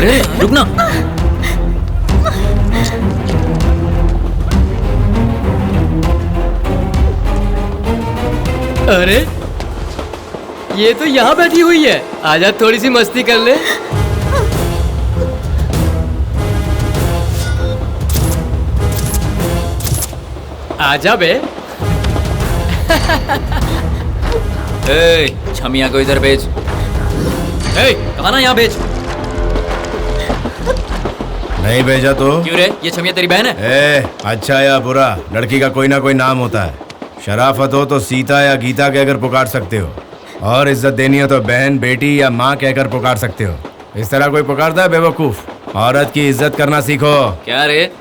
अरे रुक ना। अरे ये तो यहाँ बैठी हुई है, आजा थोड़ी सी मस्ती कर ले। आजा बे। छमिया को इधर भेज। कहा ना यहाँ भेज। नहीं भेजा तो? क्यों रे, ये छमिया तेरी बहन है? अच्छा या बुरा, लड़की का कोई ना कोई नाम होता है। शराफत हो तो सीता या गीता कहकर पुकार सकते हो, और इज्जत देनी हो तो बहन, बेटी या माँ कहकर पुकार सकते हो। इस तरह कोई पुकारता है बेवकूफ। औरत की इज्जत करना सीखो। क्या रे,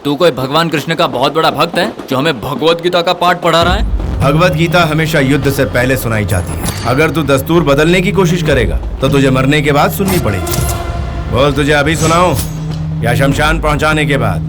तू कोई भगवान कृष्ण का बहुत बड़ा भक्त है जो हमें भगवत गीता का पाठ पढ़ा रहा है? भगवत गीता हमेशा युद्ध से पहले सुनाई जाती है। अगर तू दस्तूर बदलने की कोशिश करेगा तो तुझे मरने के बाद सुननी पड़ेगी। बोल, तुझे अभी सुनाऊं या शमशान पहुंचाने के बाद?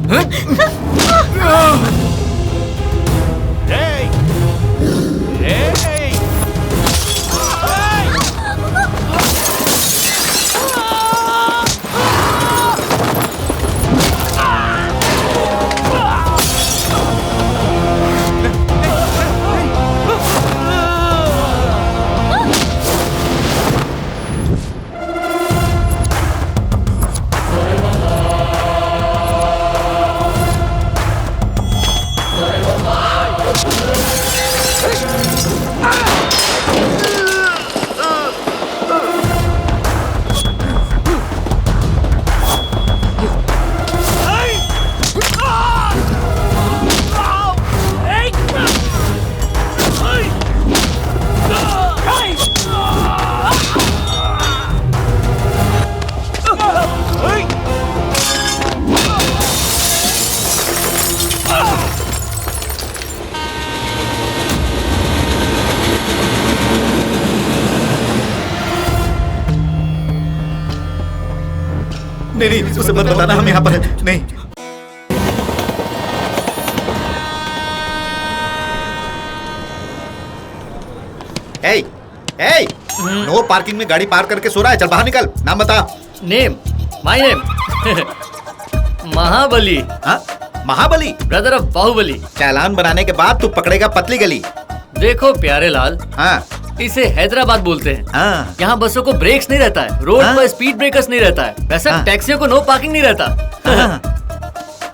नहीं, उसे मत बताना हम यहाँ पर हैं। नहीं। नो पार्किंग में गाड़ी पार्क करके सो रहा है। चल बाहर निकल। नाम बता। नेम, माय नेम महाबली। हाँ, महाबली, ब्रदर ऑफ बाहुबली। चालान बनाने के बाद तू पकड़ेगा पतली गली। देखो प्यारे लाल, हाँ, इसे हैदराबाद बोलते हैं। हाँ। यहाँ बसों को ब्रेक्स नहीं रहता है, रोड हाँ। पर स्पीड ब्रेकर्स नहीं रहता है, वैसे टैक्सियों को नो पार्किंग नहीं रहता।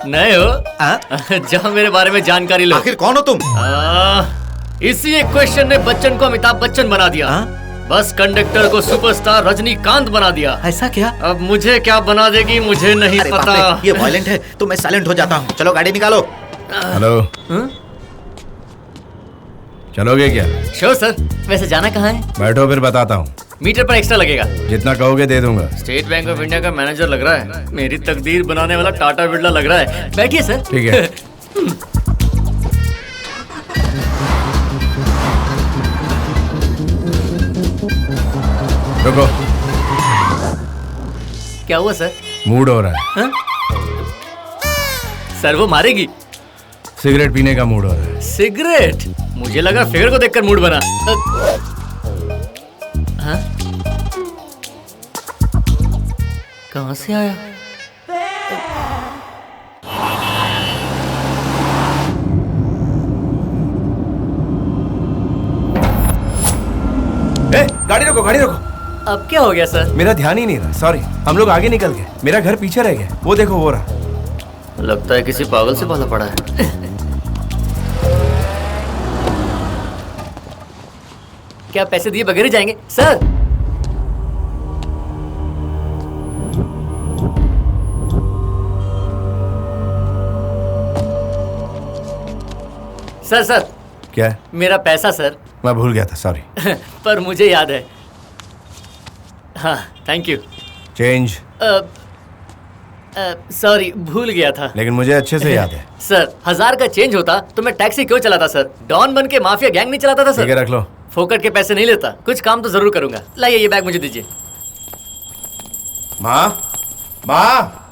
नए हो? जाओ मेरे बारे में जानकारी लो। आखिर कौन हो तुम? इसी एक क्वेश्चन ने बच्चन को अमिताभ बच्चन बना दिया। बस कंडक्टर को सुपरस्टार रजनीकांत बना दिया। ऐसा क्या? अब मुझे क्या बना देगी मुझे नहीं पता। ये वायलेंट है तो मैं साइलेंट हो जाता हूँ। चलो गाड़ी निकालो। हेलो, चलोगे क्या? Sure sir. वैसे जाना कहाँ है? बैठो, फिर बताता हूँ। मीटर पर एक्स्ट्रा लगेगा। जितना कहोगे दे दूंगा। स्टेट बैंक ऑफ इंडिया का मैनेजर लग रहा है। मेरी तकदीर बनाने वाला टाटा बिरला लग रहा है। बैठिए सर। ठीक है। रुको। क्या हुआ सर? मूड हो रहा है। सर वो मारेगी। सिगरेट पीने का मूड हो रहा है। सिगरेट? मुझे लगा फिगर को देखकर मूड बना। हाँ? कहाँ से आया? गाड़ी रोको, गाड़ी रोको। अब क्या हो गया सर? मेरा ध्यान ही नहीं रहा, सॉरी। हम लोग आगे निकल गए, मेरा घर पीछे रह गया। वो देखो, वो रहा। लगता है किसी पागल से पाला पड़ा है। क्या पैसे दिए बगैर ही जाएंगे सर? Sir sir. क्या? मेरा पैसा सर। मैं भूल गया था, सॉरी। पर मुझे याद है। हाँ, थैंक यू। चेंज? सॉरी, भूल गया था। लेकिन मुझे अच्छे से याद है। सर, 1000 का चेंज होता तो मैं टैक्सी क्यों चलाता सर? डॉन बन के माफिया गैंग नहीं चलाता था सर। ठीक है, रख लो। फोकट के पैसे नहीं लेता, कुछ काम तो जरूर करूंगा। लाइए ये बैग मुझे दीजिए। माँ, माँ।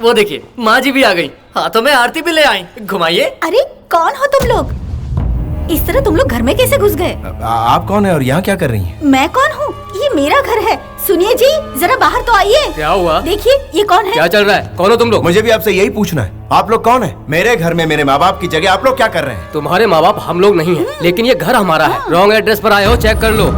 वो देखिए, माँ जी भी आ गई। हाथों में आरती भी ले आई। घुमाइए। अरे कौन हो तुम लोग? इस तरह तुम लोग घर में कैसे घुस गए? आप कौन है और यहाँ क्या कर रही हैं? मैं कौन हूँ? ये मेरा घर है। सुनिए जी, जरा बाहर तो आइए। क्या हुआ? देखिए ये कौन है? क्या चल रहा है? कौन हो तुम लोग? मुझे भी आपसे यही पूछना है, आप लोग कौन है? मेरे घर में मेरे माँ बाप की जगह आप लोग क्या कर रहे हैं? तुम्हारे माँ बाप हम लोग नहीं है, लेकिन ये घर हमारा है। रॉन्ग एड्रेस पर आए हो, चेक कर लो।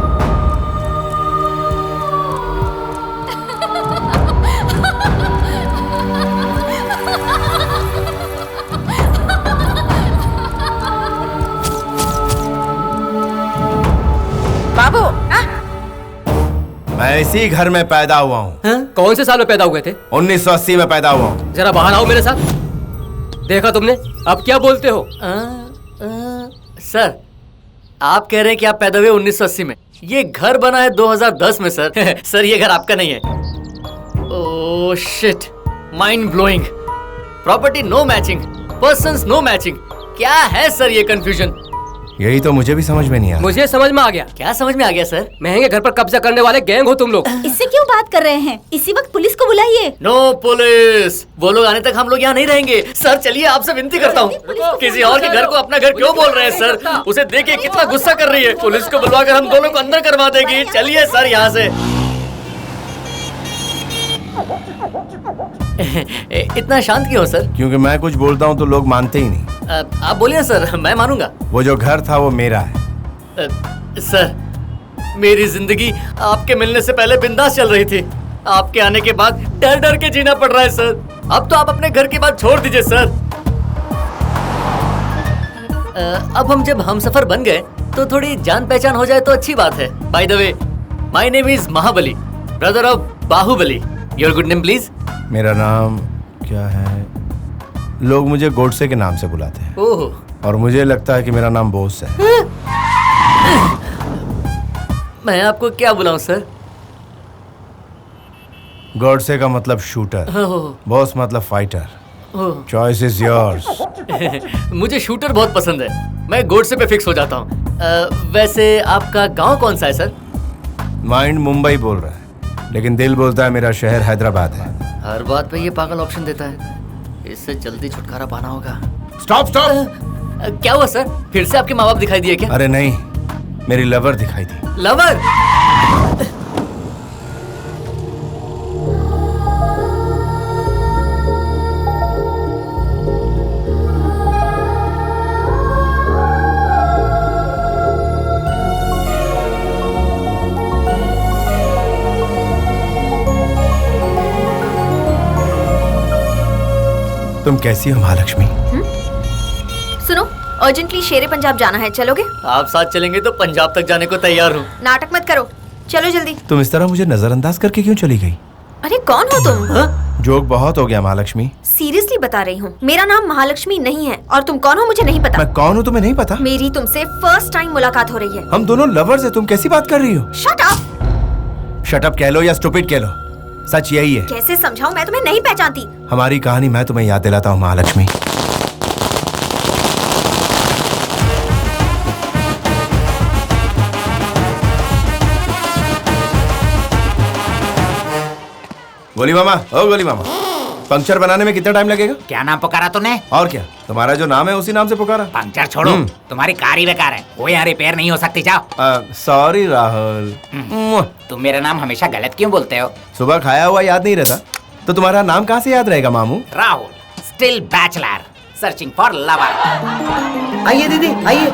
बाबू, मैं इसी घर में पैदा हुआ हूँ। कौन से साल में पैदा हुए थे? 1980 में पैदा हुआ हूँ। जरा बाहर आओ मेरे साथ। देखा तुमने? अब क्या बोलते हो? सर, आप कह रहे हैं कि आप पैदा हुए 1980 में। ये घर बना है 2010 में सर। सर ये घर आपका नहीं है। Oh shit, mind blowing. Property no matching, persons no matching. क्या है सर ये कंफ्यूजन? यही तो मुझे भी समझ में नहीं आ रहा। मुझे समझ में आ गया। क्या समझ में आ गया सर? महंगे घर पर कब्जा करने वाले गैंग हो तुम लोग। इससे क्यों बात कर रहे हैं? इसी वक्त पुलिस को बुलाइए। नो पुलिस, वो लोग आने तक हम लोग यहाँ नहीं रहेंगे। सर चलिए, आपसे विनती करता हूँ, किसी और के घर को अपना घर क्यों बोल रहे हैं सर? उसे देखिए कितना गुस्सा कर रही है। पुलिस को बुलवाकर हम दोनों को अंदर करवा देगी। चलिए सर यहाँ से। इतना शांत क्यों सर? क्योंकि मैं कुछ बोलता हूँ तो लोग मानते ही नहीं। आप बोलिए सर, मैं मानूंगा। वो जो घर था वो मेरा है। सर, मेरी जिंदगी आपके मिलने से पहले बिंदास चल रही थी। आपके आने के बाद डर डर के जीना पड़ रहा है सर। अब तो आप अपने घर की बात छोड़ दीजिए सर। अब हम जब हमसफर बन गए तो थोड़ी जान पहचान हो जाए तो अच्छी बात है। By the way, my name is Mahabali, brother of Baahubali. Your good name please? मेरा नाम क्या है? लोग मुझे गोडसे के नाम से बुलाते हैं। ओह, और मुझे लगता है कि मेरा नाम बोस है। मैं आपको क्या बुलाऊं सर? गोडसे का मतलब शूटर, ओह, बॉस मतलब fighter. Oh. Choice is yours. मुझे शूटर बहुत पसंद है। मैं गोडसे पे फिक्स हो जाता हूँ। वैसे आपका गांव कौन सा है सर? माइंड मुंबई बोल रहा है, लेकिन दिल बोलता है मेरा शहर हैदराबाद है। हर बात पे ये पागल ऑप्शन देता है। इससे जल्दी छुटकारा पाना होगा। Stop stop. क्या हुआ सर? फिर से आपके माँ बाप दिखाई दिए क्या? अरे नहीं, मेरी लवर दिखाई दी। लवर? तुम कैसी हो महालक्ष्मी? सुनो, अर्जेंटली शेरे पंजाब जाना है, चलोगे? आप साथ चलेंगे तो पंजाब तक जाने को तैयार हूँ। नाटक मत करो, चलो जल्दी। तुम इस तरह मुझे नजरअंदाज करके क्यों चली गई? अरे कौन हो तुम? जोक बहुत हो गया महालक्ष्मी। सीरियसली बता रही हूँ, मेरा नाम महालक्ष्मी नहीं है और तुम कौन हो मुझे नहीं पता। मैं कौन हूँ तुम्हें नहीं पता? मेरी तुमसे फर्स्ट टाइम मुलाकात हो रही है। हम दोनों लवर्स हैं, तुम कैसी बात कर रही हो? Shut up. शट अप कह लो या स्टूपिड कह लो, सच यही है। कैसे समझाऊं, मैं तुम्हें नहीं पहचानती। हमारी कहानी मैं तुम्हें याद दिलाता हूँ महालक्ष्मी। गोली मामा, ओ गोली मामा, पंक्चर बनाने में कितना टाइम लगेगा? क्या नाम पुकारा तूने? और क्या, तुम्हारा जो नाम है उसी नाम से पुकारा। पंक्चर छोड़ो, तुम्हारी कार ही बेकार है, वो यहाँ रिपेयर नहीं हो सकती। जाओ। सॉरी राहुल। तुम मेरा नाम हमेशा गलत क्यों बोलते हो? सुबह खाया हुआ याद नहीं रहता तो तुम्हारा नाम कहाँ से याद रहेगा मामू? Rahul, still bachelor, searching for lover. आइए दीदी, आइए।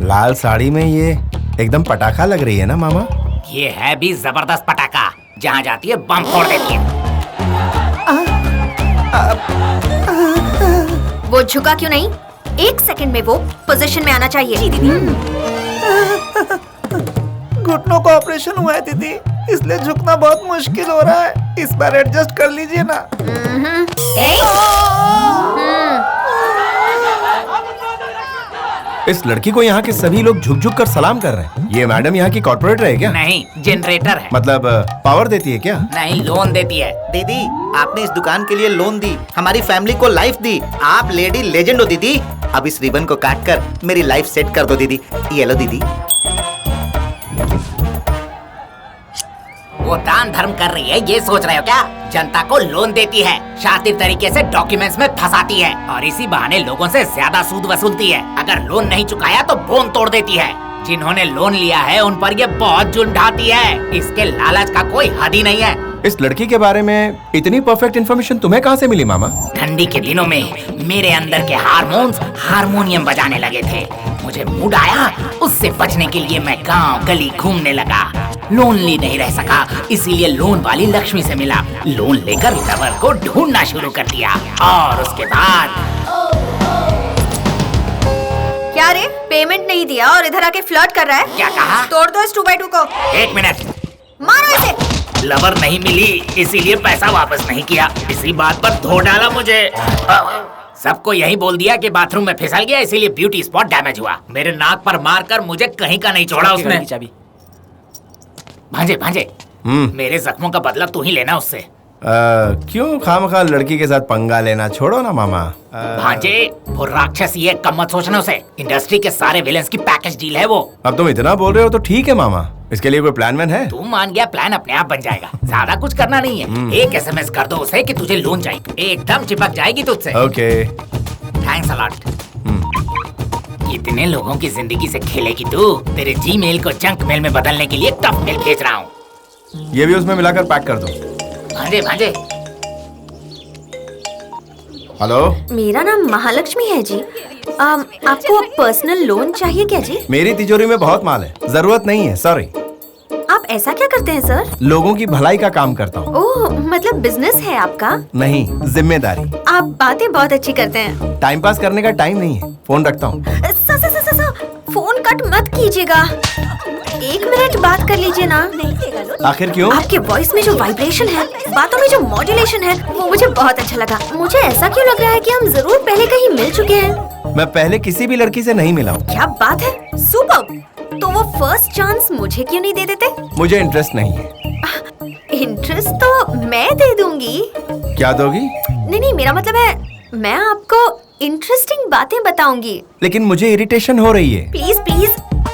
लाल साड़ी में ये एकदम पटाखा लग रही है ना मामा? ये है भी जबरदस्त पटाखा, जहाँ जाती है बम फोड़ देती है। वो झुका क्यों नहीं? एक सेकंड में वो पोजीशन में आना चाहिए। जी दीदी। घुटनों का ऑपरेशन हुआ है दीदी, इसलिए झुकना बहुत मुश्किल हो रहा है। इस बार एडजस्ट कर लीजिए ना। इस लड़की को यहाँ के सभी लोग झुक झुक कर सलाम कर रहे हैं। ये मैडम यहाँ की कॉर्पोरेटर है क्या? नहीं, जनरेटर है। मतलब पावर देती है क्या? नहीं, लोन देती है। दीदी, आपने इस दुकान के लिए लोन दी, हमारी फैमिली को लाइफ दी। आप लेडी लेजेंड हो दीदी। अब इस रिबन को काट कर मेरी लाइफ सेट कर दो दीदी। ये लो दीदी। वो दान धर्म कर रही है, ये सोच रहे हो क्या? जनता को लोन देती है, शातिर तरीके से डॉक्यूमेंट्स में फंसाती है और इसी बहाने लोगों से ज्यादा सूद वसूलती है। अगर लोन नहीं चुकाया तो बोन तोड़ देती है। जिन्होंने लोन लिया है उन पर ये बहुत जुल्म ढाती है। इसके लालच का कोई हद ही नहीं है। इस लड़की के बारे में इतनी परफेक्ट इन्फॉर्मेशन तुम्हें कहाँ से मिली मामा? ठंडी के दिनों में मेरे अंदर के हार्मोन्स हारमोनियम बजाने लगे थे। मुझे मूड आया, उससे बचने के लिए मैं गांव गली घूमने लगा। लोनली नहीं रह सका, इसीलिए लोन वाली लक्ष्मी से मिला। लोन लेकर लवर को ढूंढना शुरू कर दिया और उसके बाद क्या रे, पेमेंट नहीं दिया और इधर आके फ्लर्ट कर रहा है? क्या कहा? तोड़ दो इस 2x2 को। 1 मिनट। मारो इसे। लवर नहीं मिली, इसीलिए पैसा वापस नहीं किया। इसी बात पर धो डाला मुझे। सबको यही बोल दिया कि बाथरूम में फिसल गया, इसीलिए ब्यूटी स्पॉट डैमेज हुआ। मेरे नाक पर मारकर मुझे कहीं का नहीं छोड़ा उसने। भांजे भांजे, मेरे जख्मों का बदला तू ही लेना उससे। क्यों खामखा लड़की के साथ पंगा लेना? छोड़ो ना मामा। भांजे, वो राक्षस ही है, कम मत सोचना उसे। इंडस्ट्री के सारे विलेंस की पैकेज डील है वो। अब तुम इतना बोल रहे हो तो ठीक है मामा। इसके लिए कोई प्लान वैन है? तू मान गया, प्लान अपने आप बन जाएगा। ज्यादा कुछ करना नहीं है। एक SMS कर दो उसे कि तुझे लोन चाहिए, एकदम चिपक जाएगी तुझसे। ओके। Thanks a lot. कितने लोगों की जिंदगी से खेलेगी तू? तेरे जीमेल को जंक मेल में बदलने के लिए टफ मेल भेज रहा हूँ। ये भी उसमें मिलाकर पैक कर दो। भांजे भांजे। हेलो, मेरा नाम महालक्ष्मी है जी। आपको पर्सनल लोन चाहिए क्या जी? मेरी तिजोरी में बहुत माल है, जरूरत नहीं है। सॉरी। आप ऐसा क्या करते हैं सर? लोगों की भलाई का काम करता हूँ। ओह, मतलब बिजनेस है आपका? नहीं, जिम्मेदारी। आप बातें बहुत अच्छी करते हैं। टाइम पास करने का टाइम नहीं है, फोन रखता हूँ। फोन कट मत कीजिएगा, 1 मिनट बात कर लीजिए ना। आखिर क्यों? आपके वॉइस में जो वाइब्रेशन है, बातों में जो मॉड्यूलेशन है, वो मुझे बहुत अच्छा लगा। मुझे ऐसा क्यों लग रहा है कि हम जरूर पहले कहीं मिल चुके हैं। मैं पहले किसी भी लड़की से नहीं मिला हूँ। क्या बात है, सुपर्ब। तो वो फर्स्ट चांस मुझे क्यों नहीं दे देते? मुझे इंटरेस्ट नहीं है। इंटरेस्ट तो मैं दे दूंगी। क्या दोगी? नहीं, मेरा मतलब है मैं आपको इंटरेस्टिंग बातें बताऊंगी। लेकिन मुझे इरिटेशन हो रही है। प्लीज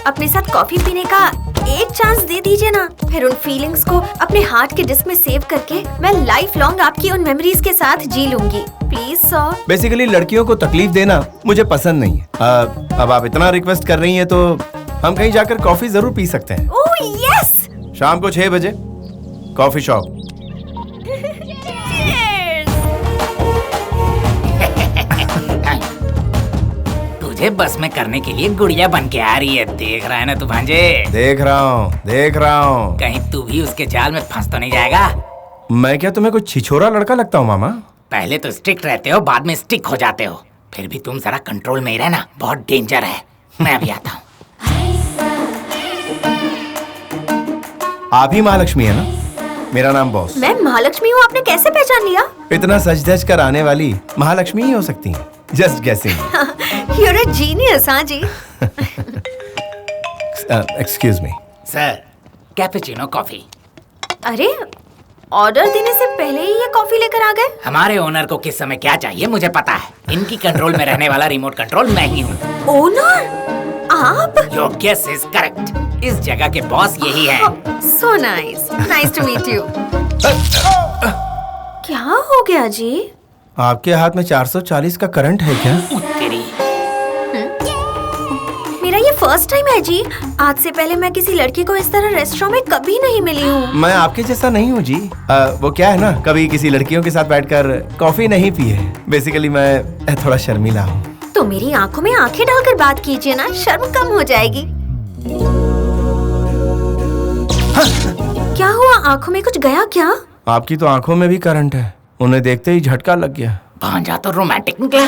अपने साथ कॉफी पीने का एक चांस दे दीजिए ना। फिर उन फीलिंग्स को अपने हार्ट के डिस्क में सेव करके मैं लाइफ लॉन्ग आपकी उन मेमोरीज के साथ जी लूंगी। Please sir. बेसिकली लड़कियों को तकलीफ देना मुझे पसंद नहीं है। अब आप इतना रिक्वेस्ट कर रही हैं तो हम कहीं जाकर कॉफी जरूर पी सकते हैं। Oh yes. शाम को 6 बजे कॉफी शॉप। तुझे बस में करने के लिए गुड़िया बन के आ रही है, देख रहा है ना तू भांजे? देख रहा हूँ। कहीं तू भी उसके जाल में फंस तो नहीं जाएगा? मैं क्या तुम्हें कुछ छिछोरा लड़का लगता हूँ मामा? पहले तो स्ट्रिक्ट रहते हो, बाद में स्टिक हो जाते हो। फिर भी तुम जरा कंट्रोल में ही रहना, बहुत डेंजर है। मैं अभी आता हूँ। आप ही महालक्ष्मी है ना? मेरा नाम बॉस। मैं महालक्ष्मी हूँ, आपने कैसे पहचान लिया? इतना सज धज कर आने वाली महालक्ष्मी ही हो सकती हैं। Just guessing. You're a genius, हाँ जी। Excuse me sir, cappuccino coffee. अरे, ऑर्डर देने से पहले ही ये कॉफी लेकर आ गए? हमारे ओनर को किस समय क्या चाहिए मुझे पता है। इनकी कंट्रोल में रहने वाला रिमोट कंट्रोल मैं ही हूँ। ओनर आप? Your guess is correct। इस जगह के बॉस यही है। So nice, nice to meet you। क्या हो गया जी? आपके हाथ में 440 का करंट है क्या? तेरी। मेरा ये फर्स्ट टाइम है जी। आज से पहले मैं किसी लड़की को इस तरह रेस्टोरेंट में कभी नहीं मिली हूँ। मैं आपके जैसा नहीं हूँ जी। वो क्या है ना, कभी किसी लड़कियों के साथ बैठकर कॉफी नहीं पी है। बेसिकली मैं थोड़ा शर्मीला हूँ। तो मेरी आंखों में आंखें डालकर बात कीजिए ना, शर्म कम हो जाएगी। क्या हुआ, आंखों में कुछ गया क्या? आपकी तो आंखों में भी करंट है। उन्हें देखते ही झटका लग गया। भांजा तो रोमांटिक निकला।